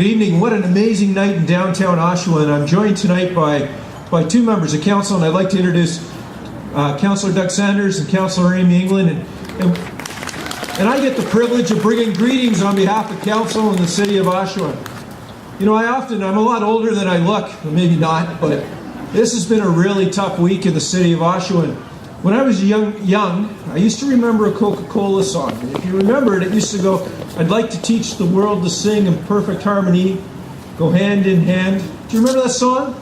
Good evening. What an amazing night in downtown Oshawa, and I'm joined tonight by two members of council, and I'd like to introduce Councillor Doug Sanders and Councillor Amy England, and I get the privilege of bringing greetings on behalf of council and the city of Oshawa. You know, I'm a lot older than I look, or maybe not, but this has been a really tough week in the city of Oshawa. When I was young, I used to remember a Coca-Cola song. And if you remember it, it used to go, "I'd like to teach the world to sing in perfect harmony, go hand in hand." Do you remember that song?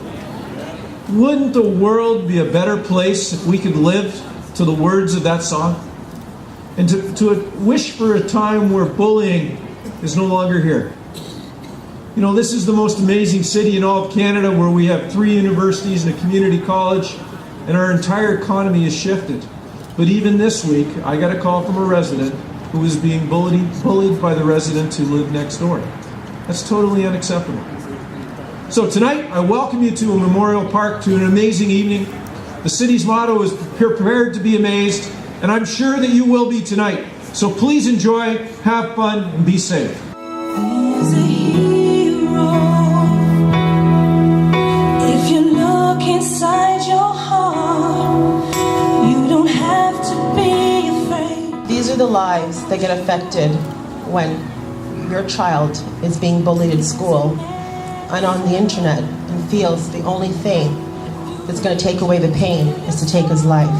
Wouldn't the world be a better place if we could live to the words of that song? And to wish for a time where bullying is no longer here. You know, this is the most amazing city in all of Canada, where we have 3 universities and a community college, and our entire economy has shifted. But even this week, I got a call from a resident who was being bullied by the resident who lived next door. That's totally unacceptable. So tonight, I welcome you to a Memorial Park, to an amazing evening. The city's motto is "Prepared to be amazed," and I'm sure that you will be tonight. So please enjoy, have fun, and be safe. There's a hero. If you look inside your heart, you don't have to be afraid. These are the lives that get affected when your child is being bullied at school and on the internet, and feels the only thing that's going to take away the pain is to take his life.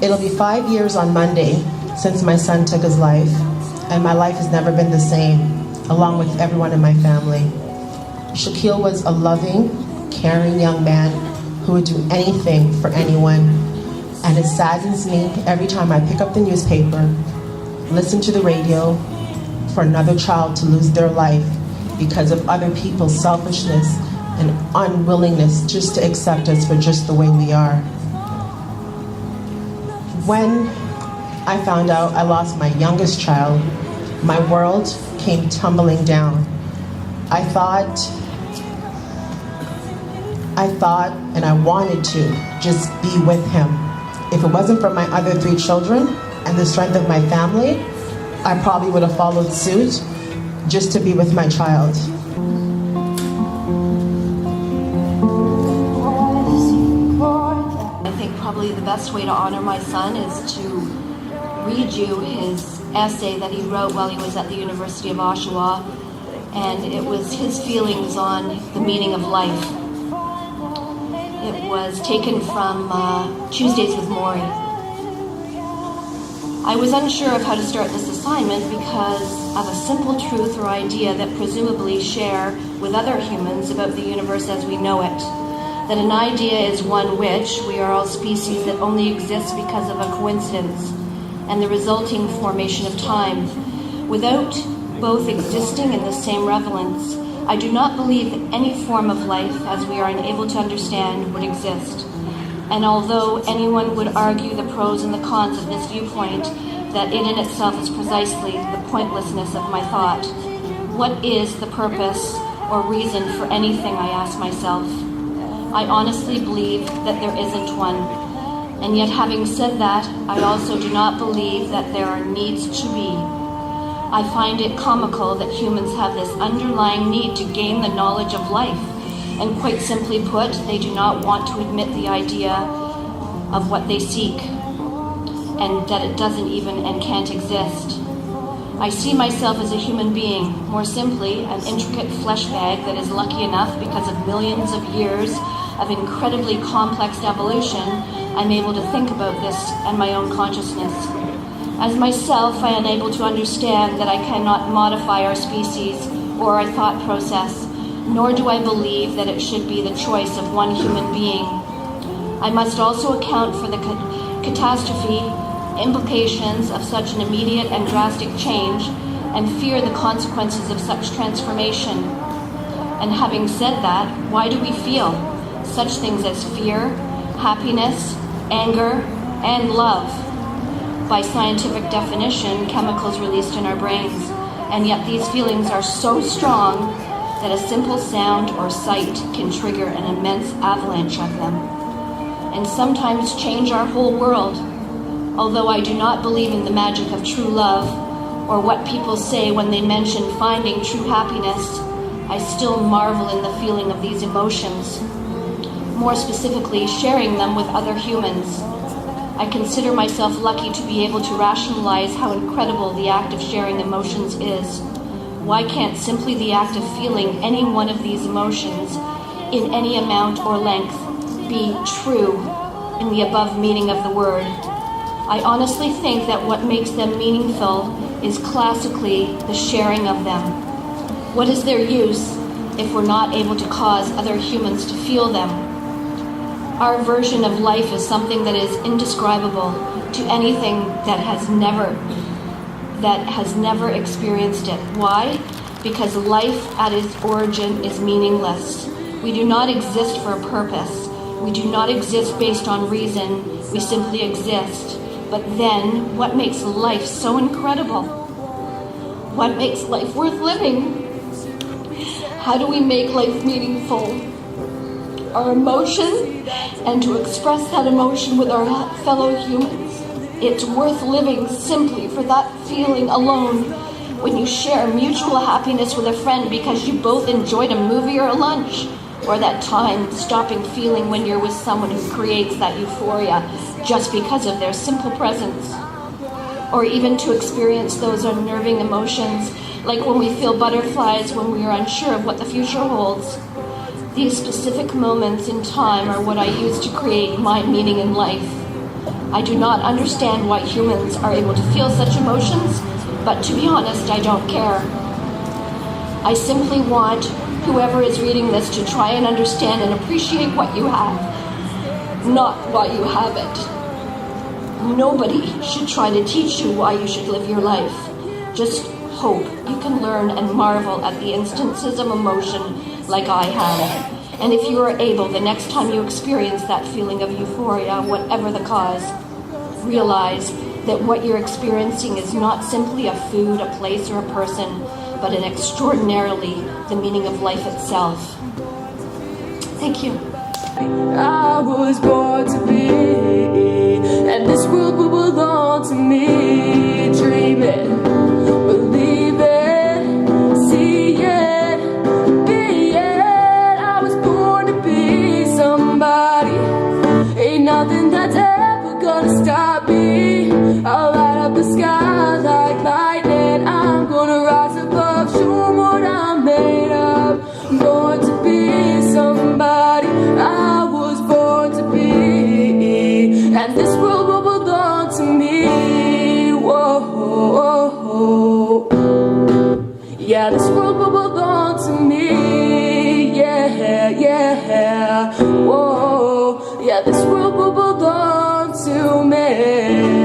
It'll be 5 years on Monday since my son took his life, and my life has never been the same, along with everyone in my family. Shaquille was a loving, caring young man who would do anything for anyone, and it saddens me every time I pick up the newspaper, listen to the radio, for another child to lose their life because of other people's selfishness and unwillingness just to accept us for just the way we are. When I found out I lost my youngest child, my world came tumbling down. I thought and I wanted to just be with him. If it wasn't for my other 3 children and the strength of my family, I probably would have followed suit just to be with my child. I think probably the best way to honor my son is to read you his essay that he wrote while he was at the University of Oshawa, and it was his feelings on the meaning of life. It was taken from Tuesdays with Maury. I was unsure of how to start this assignment because of a simple truth or idea that presumably share with other humans about the universe as we know it. That an idea is one which we are all species that only exist because of a coincidence and the resulting formation of time. Without both existing in the same relevance, I do not believe that any form of life as we are unable to understand would exist. And although anyone would argue the pros and the cons of this viewpoint, that in itself is precisely the pointlessness of my thought. What is the purpose or reason for anything, I ask myself? I honestly believe that there isn't one. And yet, having said that, I also do not believe that there are needs to be. I find it comical that humans have this underlying need to gain the knowledge of life. And quite simply put, they do not want to admit the idea of what they seek, and that it doesn't even and can't exist. I see myself as a human being, more simply, an intricate flesh bag that is lucky enough, because of millions of years of incredibly complex evolution, I'm able to think about this and my own consciousness. As myself, I am unable to understand that I cannot modify our species or our thought process, nor do I believe that it should be the choice of one human being. I must also account for the catastrophe implications of such an immediate and drastic change, and fear the consequences of such transformation. And having said that, why do we feel such things as fear, happiness, anger, and love? By scientific definition, chemicals released in our brains, and yet these feelings are so strong that a simple sound or sight can trigger an immense avalanche of them, and sometimes change our whole world. Although I do not believe in the magic of true love or what people say when they mention finding true happiness, I still marvel in the feeling of these emotions. More specifically, sharing them with other humans. I consider myself lucky to be able to rationalize how incredible the act of sharing emotions is. Why can't simply the act of feeling any one of these emotions in any amount or length be true in the above meaning of the word? I honestly think that what makes them meaningful is classically the sharing of them. What is their use if we're not able to cause other humans to feel them? Our version of life is something that is indescribable to anything that has never experienced it. Why? Because life at its origin is meaningless. We do not exist for a purpose. We do not exist based on reason. We simply exist. But then, what makes life so incredible? What makes life worth living? How do we make life meaningful? Our emotion, and to express that emotion with our fellow humans. It's worth living simply for that feeling alone. When you share mutual happiness with a friend because you both enjoyed a movie or a lunch, or that time-stopping feeling when you're with someone who creates that euphoria just because of their simple presence. Or even to experience those unnerving emotions, like when we feel butterflies when we are unsure of what the future holds. These specific moments in time are what I use to create my meaning in life. I do not understand why humans are able to feel such emotions, but to be honest, I don't care. I simply want whoever is reading this to try and understand and appreciate what you have, not why you have it. Nobody should try to teach you why you should live your life. Just hope you can learn and marvel at the instances of emotion like I have. And if you are able, the next time you experience that feeling of euphoria, whatever the cause, realize that what you're experiencing is not simply a food, a place, or a person, but an extraordinarily the meaning of life itself. Thank you. I was born to be, and this world will belong to me. Dreaming, believing, seeing, being. I was born to be somebody. Ain't nothing that's ever gonna stop me. I'll light up the sky like lightning. I'm gonna rise above, show 'em what I'm made of. Born to be somebody. I was born to be, and this world will belong to me. Whoa, yeah, this world will belong to me. Yeah, whoa, yeah, this world will belong to me.